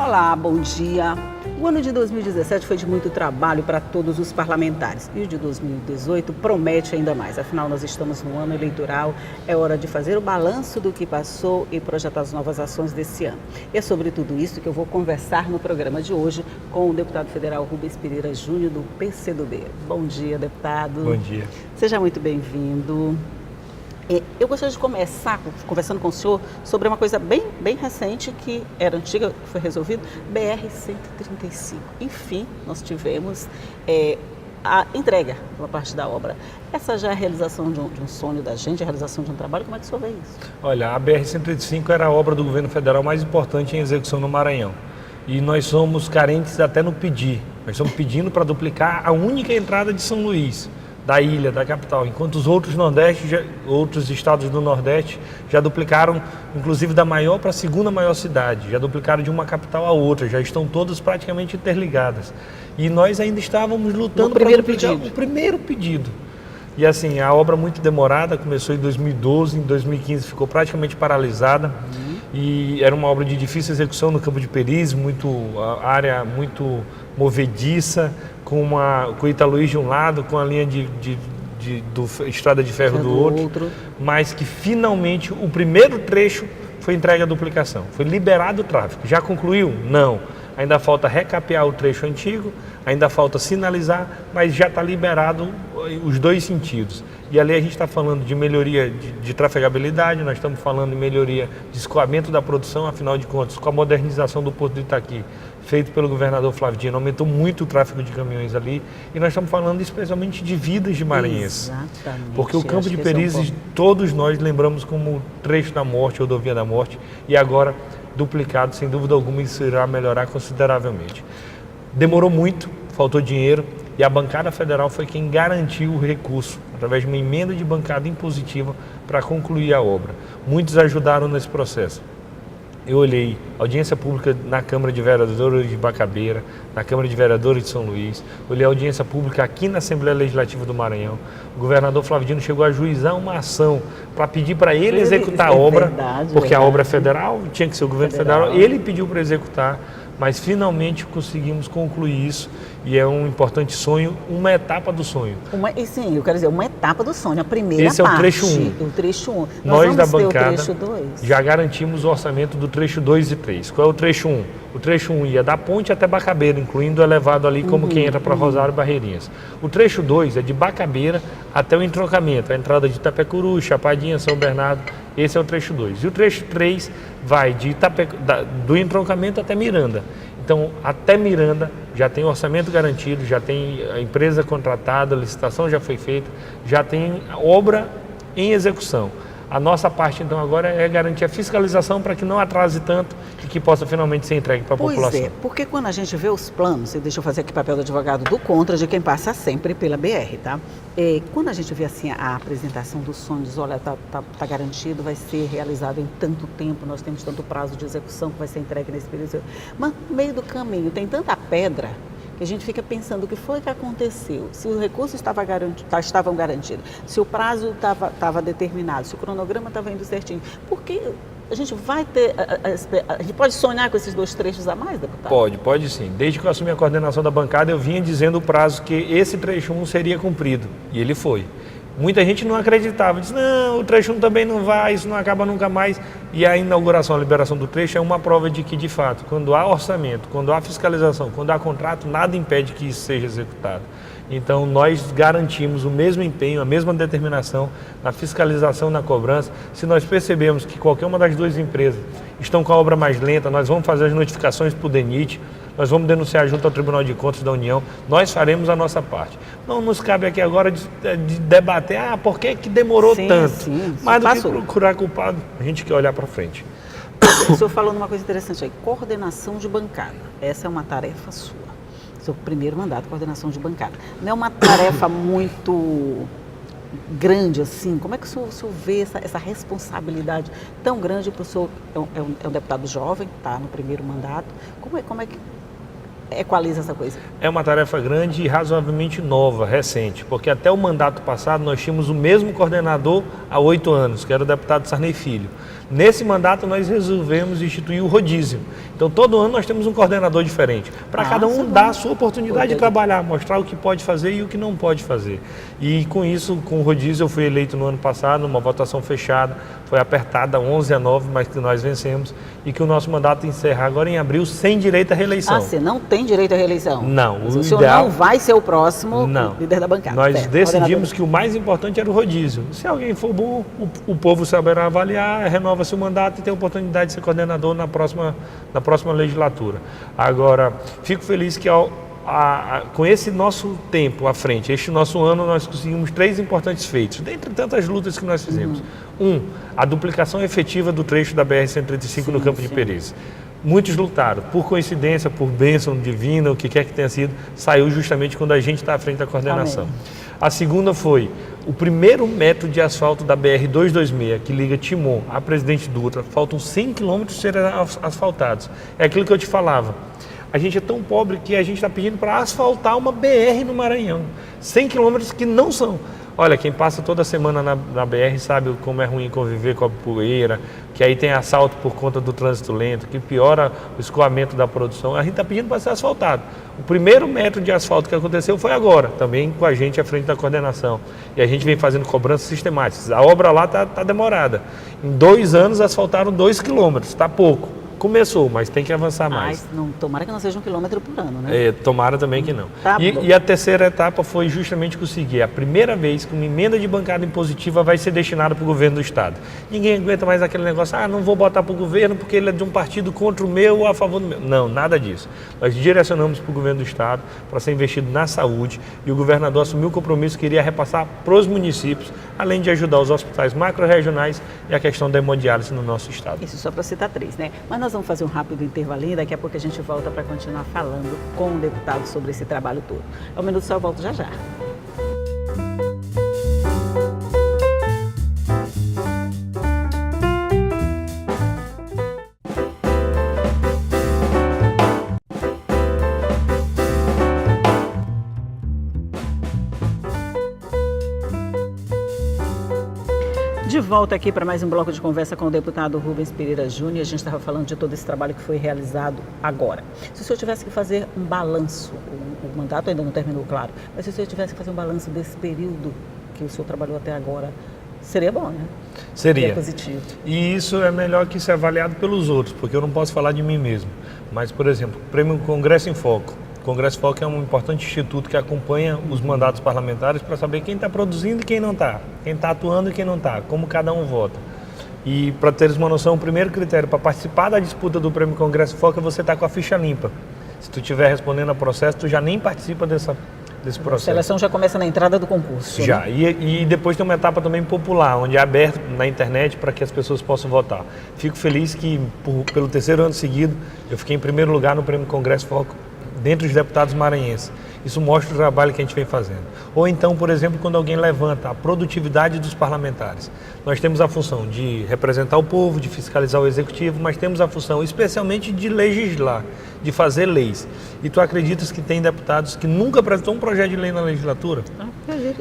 Olá, bom dia. O ano de 2017 foi de muito trabalho para todos os parlamentares e o de 2018 promete ainda mais. Afinal, nós estamos no ano eleitoral, é hora de fazer o balanço do que passou e projetar as novas ações desse ano. E é sobre tudo isso que eu vou conversar no programa de hoje com o deputado federal Rubens Pereira Júnior, do PCdoB. Bom dia, deputado. Bom dia. Seja muito bem-vindo. Eu gostaria de começar conversando com o senhor sobre uma coisa bem recente que era antiga, foi resolvida, BR-135. Enfim, nós tivemos a entrega de uma parte da obra. Essa já é a realização de um sonho da gente, a realização de um trabalho, como é que o senhor vê isso? Olha, a BR-135 era a obra do governo federal mais importante em execução no Maranhão. E nós somos carentes até no pedir. Nós estamos pedindo para duplicar a única entrada de São Luís, da ilha, da capital, enquanto os outros estados do Nordeste já duplicaram, inclusive da maior para a segunda maior cidade, já duplicaram de uma capital a outra, já estão todas praticamente interligadas. E nós ainda estávamos lutando para duplicar o primeiro pedido. E assim, a obra muito demorada, começou em 2012, em 2015 ficou praticamente paralisada. E era uma obra de difícil execução no Campo de Peris, área muito movediça, com o Italuís de um lado, com a linha do estrada de ferro do outro, mas que finalmente o primeiro trecho foi entregue à duplicação, foi liberado o tráfego. Já concluiu? Não. Ainda falta recapear o trecho antigo, ainda falta sinalizar, mas já está liberado os dois sentidos. E ali a gente está falando de melhoria de trafegabilidade, nós estamos falando de melhoria de escoamento da produção, afinal de contas, com a modernização do Porto do Itaqui, feito pelo governador Flávio Dino, aumentou muito o tráfego de caminhões ali, e nós estamos falando especialmente de vidas de maranhenses. Exatamente. Porque o Campo de Perizes, todos nós lembramos como trecho da morte, rodovia da morte, e agora duplicado, sem dúvida alguma, isso irá melhorar consideravelmente. Demorou muito, faltou dinheiro, e a bancada federal foi quem garantiu o recurso, através de uma emenda de bancada impositiva, para concluir a obra. Muitos ajudaram nesse processo. Eu olhei audiência pública na Câmara de Vereadores de Bacabeira, na Câmara de Vereadores de São Luís, olhei a audiência pública aqui na Assembleia Legislativa do Maranhão. O governador Flávio Dino chegou a ajuizar uma ação para pedir para ele executar a obra, porque a obra é federal, tinha que ser o governo federal, ele pediu para executar, mas finalmente conseguimos concluir isso e é um importante sonho, uma etapa do sonho. Sim, eu quero dizer, uma etapa do sonho, a primeira parte. Esse é o trecho 1. O trecho 1. Nós da bancada o trecho 2. Já garantimos o orçamento do trecho 2 e 3. Qual é o trecho 1? O trecho 1 ia da ponte até Bacabeira, incluindo o elevado ali como quem entra para Rosário e Barreirinhas. O trecho 2 é de Bacabeira até o entroncamento, a entrada de Itapecuru, Chapadinha, São Bernardo. Esse é o trecho 2. E o trecho 3 vai do entroncamento até Miranda. Então, até Miranda já tem orçamento garantido, já tem a empresa contratada, a licitação já foi feita, já tem obra em execução. A nossa parte, então, agora é garantir a fiscalização para que não atrase tanto e que possa finalmente ser entregue para a população. Pois é, porque quando a gente vê os planos, e deixa eu fazer aqui papel do advogado do contra, de quem passa sempre pela BR, tá? Quando a gente vê assim a apresentação dos sonhos, olha, tá garantido, vai ser realizado em tanto tempo, nós temos tanto prazo de execução que vai ser entregue nesse período. Mas no meio do caminho tem tanta pedra que a gente fica pensando o que foi que aconteceu, se os recursos estavam garantidos, se o prazo estava determinado, se o cronograma estava indo certinho. Porque a gente vai ter, a gente pode sonhar com esses dois trechos a mais, deputado? Pode sim. Desde que eu assumi a coordenação da bancada, eu vinha dizendo o prazo que esse trecho 1 seria cumprido, e ele foi. Muita gente não acreditava, disse, não, o trecho 1 também não vai, isso não acaba nunca mais. E a inauguração, a liberação do trecho é uma prova de que, de fato, quando há orçamento, quando há fiscalização, quando há contrato, nada impede que isso seja executado. Então, nós garantimos o mesmo empenho, a mesma determinação na fiscalização, na cobrança. Se nós percebemos que qualquer uma das duas empresas estão com a obra mais lenta, nós vamos fazer as notificações para o DENIT, nós vamos denunciar junto ao Tribunal de Contas da União, nós faremos a nossa parte. Não nos cabe aqui agora de debater, por que demorou tanto? Mais do que procurar culpado, a gente quer olhar para frente. O senhor falou numa coisa interessante aí, coordenação de bancada. Essa é uma tarefa sua. Seu primeiro mandato, coordenação de bancada. Não é uma tarefa muito grande assim? Como é que o senhor vê essa responsabilidade tão grande para o senhor? É um deputado jovem, está no primeiro mandato. Como é que equaliza essa coisa? É uma tarefa grande e razoavelmente nova, recente, porque até o mandato passado nós tínhamos o mesmo coordenador há 8 anos, que era o deputado Sarney Filho. Nesse mandato nós resolvemos instituir o rodízio. Então todo ano nós temos um coordenador diferente, para cada um dar a sua oportunidade de trabalhar, mostrar o que pode fazer e o que não pode fazer. E com isso, com o rodízio, eu fui eleito no ano passado, numa votação fechada, foi apertada 11-9, mas que nós vencemos e que o nosso mandato encerra agora em abril sem direito à reeleição. Ah, você não tem direito à reeleição? Não. O senhor não vai ser o próximo líder da bancada. Nós decidimos que o mais importante era o rodízio. Se alguém for bom, o povo saberá avaliar, renova seu mandato e tem a oportunidade de ser coordenador na próxima legislatura. Agora, fico feliz que com esse nosso tempo à frente, este nosso ano, nós conseguimos 3 importantes feitos, dentre tantas lutas que nós fizemos. A duplicação efetiva do trecho da BR-135 no Campo de Perez. Muitos lutaram, por coincidência, por bênção divina, o que quer que tenha sido, saiu justamente quando a gente está à frente da coordenação. Amém. A segunda foi o primeiro metro de asfalto da BR-226, que liga Timon a Presidente Dutra. Faltam 100 quilômetros serem asfaltados. É aquilo que eu te falava. A gente é tão pobre que a gente está pedindo para asfaltar uma BR no Maranhão. 100 quilômetros que não são. Olha, quem passa toda semana na BR sabe como é ruim conviver com a poeira, que aí tem assalto por conta do trânsito lento, que piora o escoamento da produção. A gente está pedindo para ser asfaltado. O primeiro metro de asfalto que aconteceu foi agora, também com a gente à frente da coordenação. E a gente vem fazendo cobranças sistemáticas. A obra lá está demorada. Em 2 anos asfaltaram 2 quilômetros, está pouco. Começou, mas tem que avançar mais. Tomara que não seja 1 quilômetro por ano, né? Tomara também que não. Tá e a terceira etapa foi justamente conseguir. A primeira vez que uma emenda de bancada impositiva vai ser destinada para o governo do Estado. Ninguém aguenta mais aquele negócio, não vou botar para o governo porque ele é de um partido contra o meu ou a favor do meu. Não, nada disso. Nós direcionamos para o governo do Estado para ser investido na saúde e o governador assumiu o compromisso que iria repassar para os municípios, além de ajudar os hospitais macro-regionais e a questão da hemodiálise no nosso Estado. Isso só para citar 3, né? Mas nós vamos fazer um rápido intervalinho, daqui a pouco a gente volta para continuar falando com o deputado sobre esse trabalho todo. É um minuto só, eu volto já já. De volta aqui para mais um bloco de conversa com o deputado Rubens Pereira Júnior. A gente estava falando de todo esse trabalho que foi realizado agora. Se o senhor tivesse que fazer um balanço, o mandato ainda não terminou, claro, mas se o senhor tivesse que fazer um balanço desse período que o senhor trabalhou até agora, seria bom, né? Seria positivo. E isso é melhor que ser avaliado pelos outros, porque eu não posso falar de mim mesmo. Mas, por exemplo, o Prêmio Congresso em Foco. O Congresso Foco é um importante instituto que acompanha os mandatos parlamentares para saber quem está produzindo e quem não está, quem está atuando e quem não está, como cada um vota. E para teres uma noção, o primeiro critério para participar da disputa do Prêmio Congresso Foco é você estar com a ficha limpa. Se tu estiver respondendo a processo, tu já nem participa desse processo. A seleção já começa na entrada do concurso. Já, né? e depois tem uma etapa também popular, onde é aberto na internet para que as pessoas possam votar. Fico feliz que, pelo 3º ano seguido, eu fiquei em primeiro lugar no Prêmio Congresso Foco, dentre os deputados maranhenses. Isso mostra o trabalho que a gente vem fazendo. Ou então, por exemplo, quando alguém levanta a produtividade dos parlamentares. Nós temos a função de representar o povo, de fiscalizar o executivo, mas temos a função especialmente de legislar, de fazer leis. E tu acreditas que tem deputados que nunca apresentou um projeto de lei na legislatura?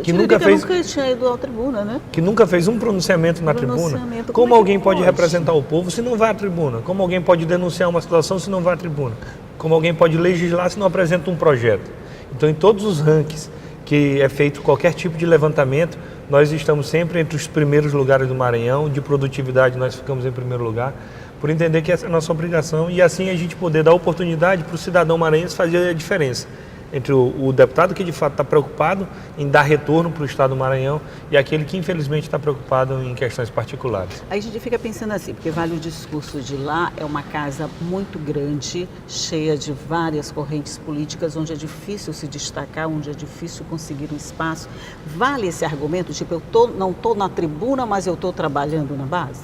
Que nunca tinha ido à tribuna, né? Que nunca fez um pronunciamento na tribuna? Como alguém pode representar o povo se não vai à tribuna? Como alguém pode denunciar uma situação se não vai à tribuna? Como alguém pode legislar se não apresenta um projeto? Então, em todos os rankings que é feito qualquer tipo de levantamento, nós estamos sempre entre os primeiros lugares do Maranhão. De produtividade, nós ficamos em primeiro lugar, por entender que essa é a nossa obrigação e assim a gente poder dar oportunidade para o cidadão maranhense fazer a diferença entre o deputado que de fato está preocupado em dar retorno para o Estado do Maranhão e aquele que infelizmente está preocupado em questões particulares. Aí a gente fica pensando assim, porque vale o discurso de lá, é uma casa muito grande, cheia de várias correntes políticas, onde é difícil se destacar, onde é difícil conseguir um espaço. Vale esse argumento, tipo, não estou na tribuna, mas eu estou trabalhando na base?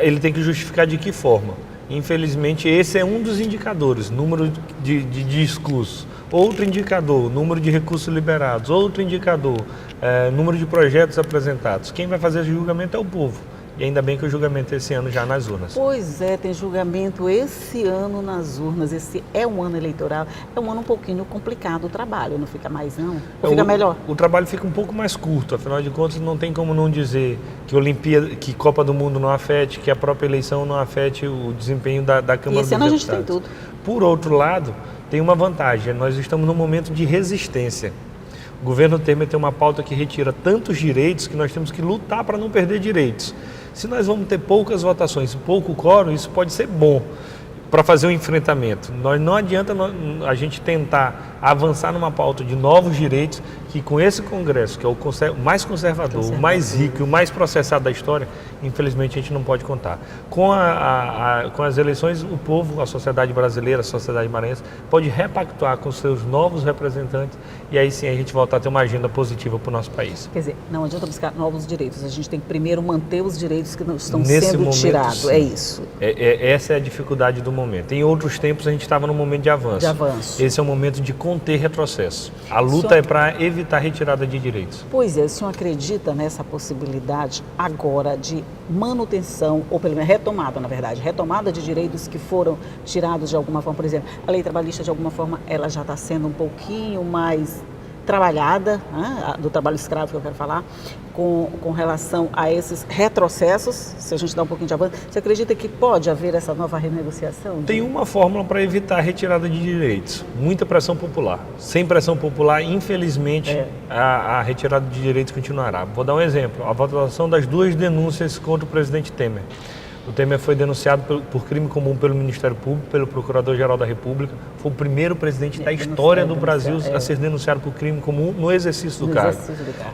Ele tem que justificar de que forma. Infelizmente, esse é um dos indicadores, número de discursos. Outro indicador, número de recursos liberados. Outro indicador, número de projetos apresentados. Quem vai fazer esse julgamento é o povo. e ainda bem que o julgamento é esse ano já nas urnas. Pois é, tem julgamento esse ano nas urnas. Esse é um ano eleitoral, é um ano um pouquinho complicado o trabalho, não fica mais não? Ou fica melhor? O trabalho fica um pouco mais curto, afinal de contas não tem como não dizer que Olimpíada, que Copa do Mundo não afete, que a própria eleição não afete o desempenho da Câmara dos Deputados. E esse ano a gente tem tudo. Por outro lado, tem uma vantagem, nós estamos num momento de resistência. O governo Temer tem uma pauta que retira tantos direitos que nós temos que lutar para não perder direitos. Se nós vamos ter poucas votações, pouco quórum, isso pode ser bom para fazer o enfrentamento. Não adianta a gente tentar avançar numa pauta de novos direitos que com esse Congresso, que é o mais conservador, o mais rico e o mais processado da história, infelizmente a gente não pode contar. Com as eleições, o povo, a sociedade brasileira, a sociedade maranhense, pode repactuar com seus novos representantes e aí sim a gente voltar a ter uma agenda positiva para o nosso país. Quer dizer, não adianta buscar novos direitos, a gente tem que primeiro manter os direitos que não estão Nesse sendo momento, tirados, sim. é isso. Essa é a dificuldade do momento. Em outros tempos a gente estava num momento de avanço. Esse é o momento de conter retrocesso. A luta é para evitar a retirada de direitos. Pois é, o senhor acredita nessa possibilidade agora de manutenção, ou pelo menos retomada, na verdade, retomada de direitos que foram tirados de alguma forma? Por exemplo, a lei trabalhista, de alguma forma, ela já está sendo um pouquinho mais trabalhada, né, do trabalho escravo que eu quero falar, com relação a esses retrocessos, se a gente dá um pouquinho de avanço. Você acredita que pode haver essa nova renegociação? Tem uma fórmula para evitar a retirada de direitos, muita pressão popular. Sem pressão popular, infelizmente, a retirada de direitos continuará. Vou dar um exemplo, a votação das 2 denúncias contra o presidente Temer. O Temer foi denunciado por crime comum pelo Ministério Público, pelo Procurador-Geral da República. Foi o primeiro presidente da história do Brasil a ser denunciado por crime comum no exercício do cargo.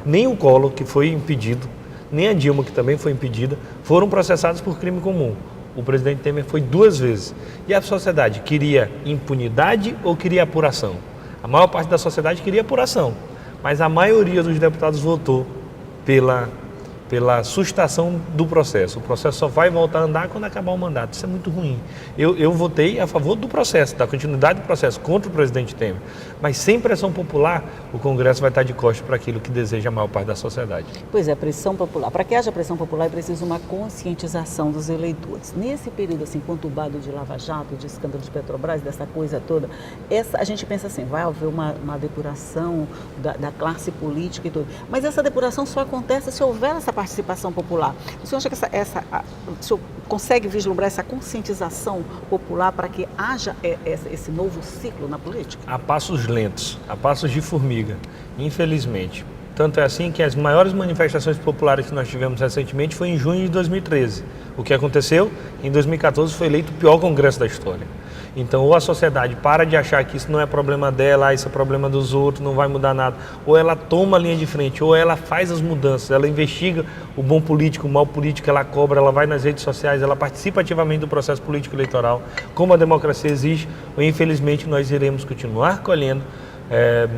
Nem o Collor, que foi impedido, nem a Dilma, que também foi impedida, foram processados por crime comum. O presidente Temer foi 2 vezes. E a sociedade queria impunidade ou queria apuração? A maior parte da sociedade queria apuração, mas a maioria dos deputados votou pela sustação do processo. O processo só vai voltar a andar quando acabar o mandato. Isso é muito ruim. Eu votei a favor do processo, da continuidade do processo contra o presidente Temer. Mas sem pressão popular, o Congresso vai estar de costas para aquilo que deseja a maior parte da sociedade. Pois é, pressão popular. Para que haja pressão popular é preciso uma conscientização dos eleitores. Nesse período assim conturbado de Lava Jato, de escândalo de Petrobras, dessa coisa toda, a gente pensa assim, vai haver uma depuração da classe política e tudo. Mas essa depuração só acontece se houver essa participação popular. O senhor acha que o senhor consegue vislumbrar essa conscientização popular para que haja esse novo ciclo na política? A passos lentos, a passos de formiga, infelizmente. Tanto é assim que as maiores manifestações populares que nós tivemos recentemente foi em junho de 2013. O que aconteceu? Em 2014 foi eleito o pior Congresso da história. Então, ou a sociedade para de achar que isso não é problema dela, isso é problema dos outros, não vai mudar nada, ou ela toma a linha de frente, ou ela faz as mudanças, ela investiga o bom político, o mau político, ela cobra, ela vai nas redes sociais, ela participa ativamente do processo político eleitoral, como a democracia exige, ou infelizmente nós iremos continuar colhendo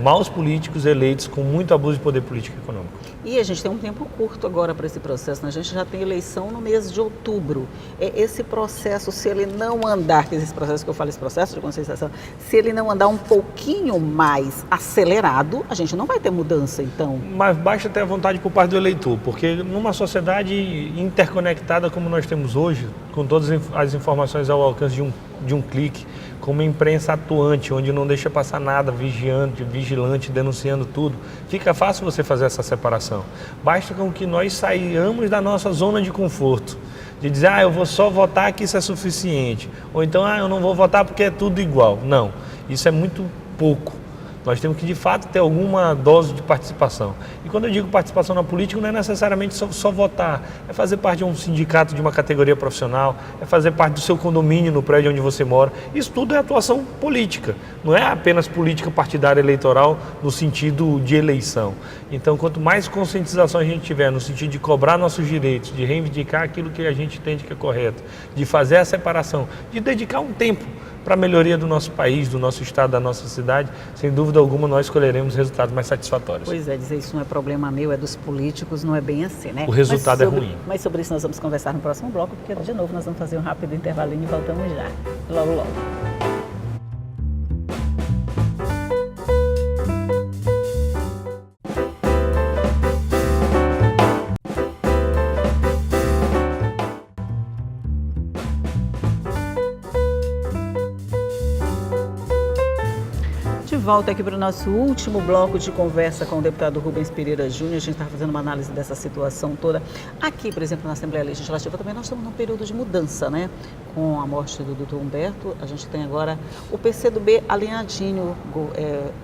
maus políticos eleitos com muito abuso de poder político e econômico. E a gente tem um tempo curto agora para esse processo, né? A gente já tem eleição no mês de outubro. Esse processo, se ele não andar, que esse processo que eu falo, esse processo de conscientização, se ele não andar um pouquinho mais acelerado, a gente não vai ter mudança, então. Mas basta ter a vontade por parte do eleitor, porque numa sociedade interconectada como nós temos hoje, com todas as informações ao alcance de um clique, com uma imprensa atuante, onde não deixa passar nada, vigilante, denunciando tudo, fica fácil você fazer essa separação. Basta com que nós saiamos da nossa zona de conforto, de dizer, eu vou só votar que isso é suficiente, ou então, eu não vou votar porque é tudo igual. Não, isso é muito pouco. Nós temos que, de fato, ter alguma dose de participação. E quando eu digo participação na política, não é necessariamente só votar. É fazer parte de um sindicato, de uma categoria profissional, é fazer parte do seu condomínio no prédio onde você mora. Isso tudo é atuação política. Não é apenas política partidária eleitoral no sentido de eleição. Então, quanto mais conscientização a gente tiver no sentido de cobrar nossos direitos, de reivindicar aquilo que a gente entende que é correto, de fazer a separação, de dedicar um tempo para a melhoria do nosso país, do nosso estado, da nossa cidade, sem dúvida alguma nós escolheremos resultados mais satisfatórios. Pois é, dizer isso não é problema meu, é dos políticos, não é bem assim, né? O resultado é ruim. Mas sobre isso nós vamos conversar no próximo bloco, porque de novo nós vamos fazer um rápido intervalinho e voltamos já, logo logo. volta aqui para o nosso último bloco de conversa com o deputado Rubens Pereira Júnior. A gente está fazendo uma análise dessa situação toda. Aqui, por exemplo, na Assembleia Legislativa também nós estamos num período de mudança, né? Com a morte do doutor Humberto, a gente tem agora o PCdoB alinhadinho,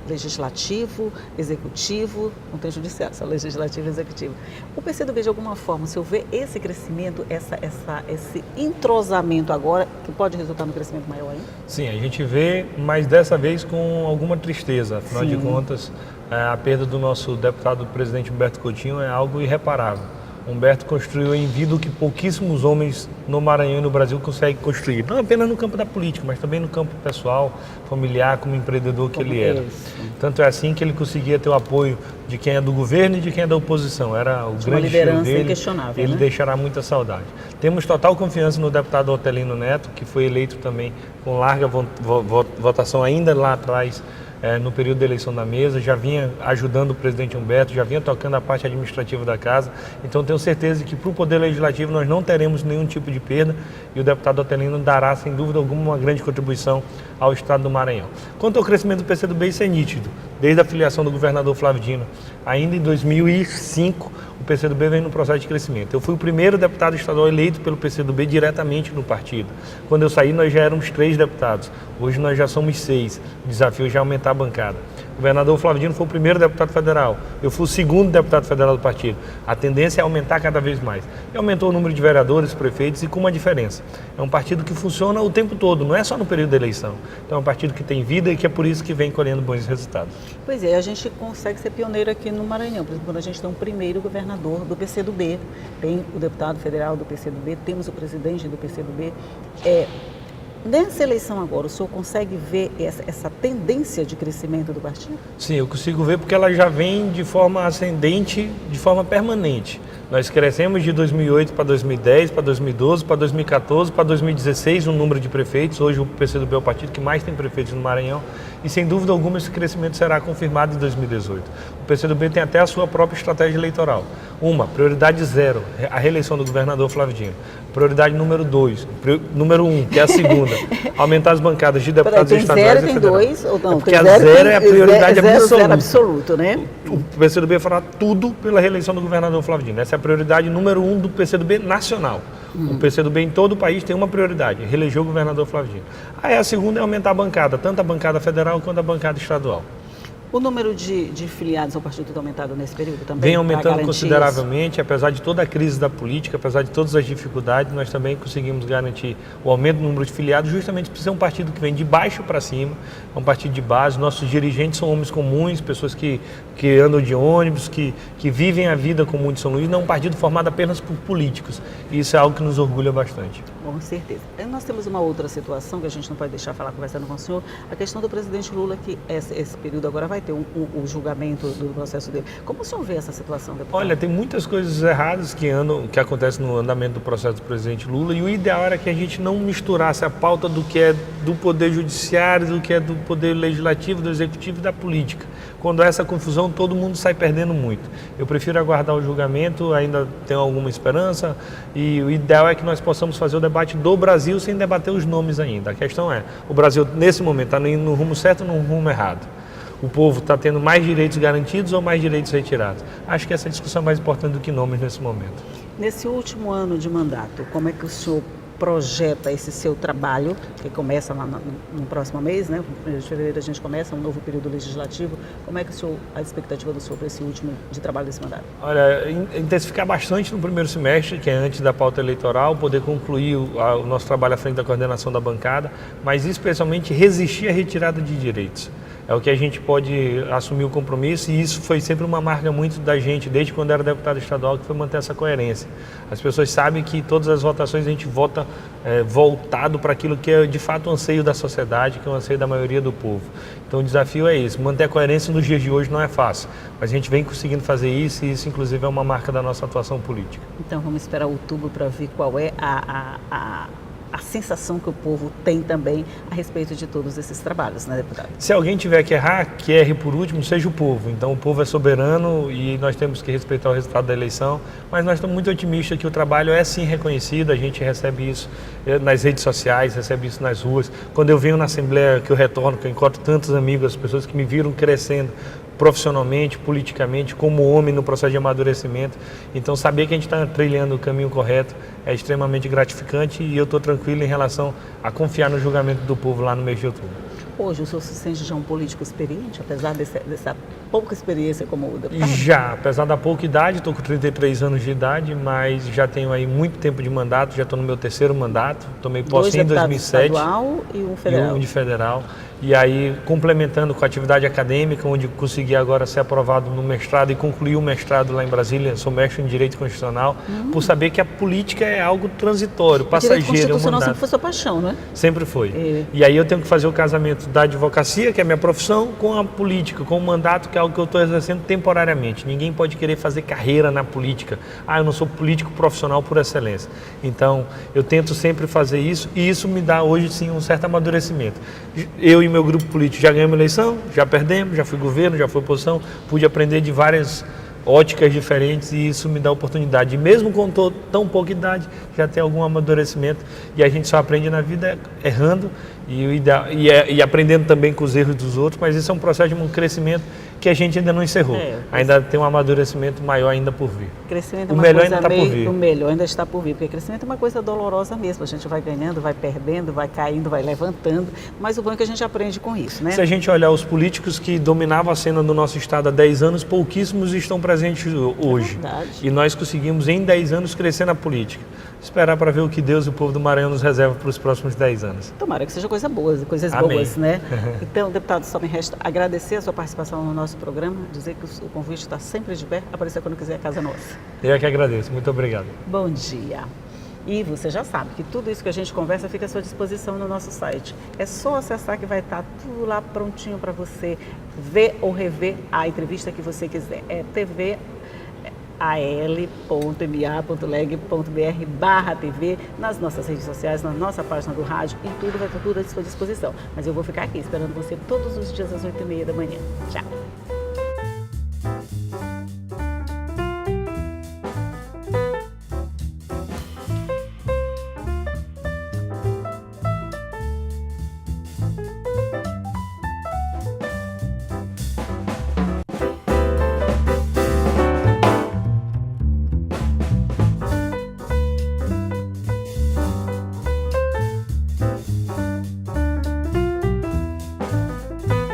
legislativo, executivo, não tem judiciário, só legislativo e executivo. O PCdoB, de alguma forma, se houver esse crescimento, esse entrosamento agora, que pode resultar num crescimento maior ainda? Sim, a gente vê, mas dessa vez com alguma tristeza. Afinal de contas, a perda do nosso deputado presidente Humberto Coutinho é algo irreparável. Humberto construiu em vida o que pouquíssimos homens no Maranhão e no Brasil conseguem construir. Não apenas no campo da política, mas também no campo pessoal, familiar, como empreendedor que ele era. Tanto é assim que ele conseguia ter o apoio de quem é do governo e de quem é da oposição. Era o grande estilo dele. Inquestionável, ele né? deixará muita saudade. Temos total confiança no deputado Otelino Neto, que foi eleito também com larga votação ainda lá atrás, no período da eleição da mesa, já vinha ajudando o presidente Humberto, já vinha tocando a parte administrativa da casa. Então tenho certeza que para o Poder Legislativo nós não teremos nenhum tipo de perda e o deputado Otelino dará, sem dúvida alguma, uma grande contribuição ao Estado do Maranhão. Quanto ao crescimento do PCdoB, isso é nítido. Desde a filiação do governador Flávio Dino, ainda em 2005, o PCdoB vem no processo de crescimento. Eu fui o primeiro deputado estadual eleito pelo PCdoB diretamente no partido. Quando eu saí, nós já éramos 3 deputados. Hoje nós já somos 6. O desafio é já aumentar a bancada. O governador Flávio Dino foi o primeiro deputado federal. Eu fui o segundo deputado federal do partido. A tendência é aumentar cada vez mais. E aumentou o número de vereadores, prefeitos e com uma diferença. É um partido que funciona o tempo todo, não é só no período da eleição. Então é um partido que tem vida e que é por isso que vem colhendo bons resultados. Pois é, a gente consegue ser pioneiro aqui no Maranhão. Por exemplo, quando a gente tem um primeiro governador do PCdoB, tem o deputado federal do PCdoB, temos o presidente do PCdoB. Nessa eleição agora, o senhor consegue ver essa tendência de crescimento do partido? Sim, eu consigo ver porque ela já vem de forma ascendente, de forma permanente. Nós crescemos de 2008 para 2010, para 2012, para 2014, para 2016 o número de prefeitos. Hoje o PCdoB é o partido que mais tem prefeitos no Maranhão e sem dúvida alguma esse crescimento será confirmado em 2018. O PCdoB tem até a sua própria estratégia eleitoral. Prioridade 0, a reeleição do governador Flávio Dino. Prioridade número 2, número 1, que é a segunda, aumentar as bancadas de deputados estaduais e federais. Tem 2 ou não? Porque a 0 é a prioridade absoluta. Zero absoluto, né? O PCdoB fará tudo pela reeleição do governador Flávio Dino. Essa é a prioridade número 1 do PCdoB nacional. O PCdoB em todo o país tem uma prioridade, reeleger o governador Flávio Dino. Aí a segunda é aumentar a bancada, tanto a bancada federal quanto a bancada estadual. O número de filiados ao partido tem aumentado nesse período também? Vem aumentando consideravelmente, apesar de toda a crise da política, apesar de todas as dificuldades, nós também conseguimos garantir o aumento do número de filiados, justamente por ser um partido que vem de baixo para cima, é um partido de base. Nossos dirigentes são homens comuns, pessoas que andam de ônibus, que vivem a vida comum de São Luís, não é um partido formado apenas por políticos. E isso é algo que nos orgulha bastante. Com certeza. Nós temos uma outra situação que a gente não pode deixar falar conversando com o senhor, a questão do presidente Lula, que esse período agora vai ter o julgamento do processo dele. Como o senhor vê essa situação, deputado? Olha, tem muitas coisas erradas que acontecem no andamento do processo do presidente Lula e o ideal era que a gente não misturasse a pauta do que é do poder judiciário, do que é do poder legislativo, do executivo e da política. Quando há essa confusão, todo mundo sai perdendo muito. Eu prefiro aguardar o julgamento, ainda tenho alguma esperança e o ideal é que nós possamos fazer o debate do Brasil sem debater os nomes ainda. A questão é, o Brasil nesse momento está indo no rumo certo ou no rumo errado? O povo está tendo mais direitos garantidos ou mais direitos retirados? Acho que essa discussão é mais importante do que nomes nesse momento. Nesse último ano de mandato, como é que o senhor projeta esse seu trabalho, que começa no próximo mês, né? No 1º de fevereiro a gente começa um novo período legislativo. Como é que a expectativa do senhor para esse último de trabalho desse mandato? Olha, intensificar bastante no primeiro semestre, que é antes da pauta eleitoral, poder concluir o nosso trabalho à frente da coordenação da bancada, mas especialmente resistir à retirada de direitos. É o que a gente pode assumir o compromisso e isso foi sempre uma marca muito da gente, desde quando era deputado estadual, que foi manter essa coerência. As pessoas sabem que todas as votações a gente vota voltado para aquilo que é de fato o anseio da sociedade, que é o anseio da maioria do povo. Então o desafio é esse, manter a coerência nos dias de hoje não é fácil, mas a gente vem conseguindo fazer isso e isso inclusive é uma marca da nossa atuação política. Então vamos esperar outubro para ver qual é a a sensação que o povo tem também a respeito de todos esses trabalhos, né, deputado? Se alguém tiver que errar, que erre por último, seja o povo. Então o povo é soberano e nós temos que respeitar o resultado da eleição, mas nós estamos muito otimistas que o trabalho é sim reconhecido, a gente recebe isso nas redes sociais, recebe isso nas ruas. Quando eu venho na Assembleia, que eu retorno, que eu encontro tantos amigos, as pessoas que me viram crescendo profissionalmente, politicamente, como homem no processo de amadurecimento. Então, saber que a gente está trilhando o caminho correto é extremamente gratificante e eu estou tranquilo em relação a confiar no julgamento do povo lá no mês de outubro. Hoje o senhor se sente já um político experiente, apesar dessa pouca experiência como deputado? Já, apesar da pouca idade, estou com 33 anos de idade, mas já tenho aí muito tempo de mandato, já estou no meu terceiro mandato, tomei posse em 2007. Estadual e um federal. E um de federal. E aí, complementando com a atividade acadêmica, onde consegui agora ser aprovado no mestrado e concluir o mestrado lá em Brasília, sou mestre em Direito Constitucional, por saber que a política é algo transitório, passageiro. Direito Constitucional sempre foi sua paixão, né? Sempre foi. E aí eu tenho que fazer o casamento da advocacia, que é a minha profissão, com a política, com o mandato, que é algo que eu estou exercendo temporariamente. Ninguém pode querer fazer carreira na política. Eu não sou político profissional por excelência. Então, eu tento sempre fazer isso e isso me dá hoje, sim, um certo amadurecimento. Eu e meu grupo político já ganhamos eleição, já perdemos, já fui governo, já fui oposição, pude aprender de várias óticas diferentes e isso me dá oportunidade. E mesmo com tão pouca idade, já tem algum amadurecimento e a gente só aprende na vida errando e aprendendo também com os erros dos outros, mas isso é um processo de um crescimento que a gente ainda não encerrou. Ainda tem um amadurecimento maior ainda por vir. Crescimento é o uma melhor coisa ainda está por vir. O melhor ainda está por vir, porque crescimento é uma coisa dolorosa mesmo. A gente vai ganhando, vai perdendo, vai caindo, vai levantando, mas o bom é que a gente aprende com isso, né? Se a gente olhar os políticos que dominavam a cena do nosso estado há 10 anos, pouquíssimos estão presentes hoje. É verdade. E nós conseguimos em 10 anos crescer na política. Esperar para ver o que Deus e o povo do Maranhão nos reserva para os próximos 10 anos. Tomara que seja coisa boa, coisas Amém. boas, né? Então, deputado, só me resta agradecer a sua participação no nosso programa, dizer que o convite está sempre de pé, aparecer quando quiser, a casa nossa. Eu é que agradeço, muito obrigado. Bom dia. E você já sabe que tudo isso que a gente conversa fica à sua disposição no nosso site. É só acessar que vai estar tudo lá prontinho para você ver ou rever a entrevista que você quiser. É al.ma.leg.br/TV, nas nossas redes sociais, na nossa página do rádio, em tudo vai estar tudo à sua disposição. Mas eu vou ficar aqui esperando você todos os dias às 8h30 da manhã. Tchau!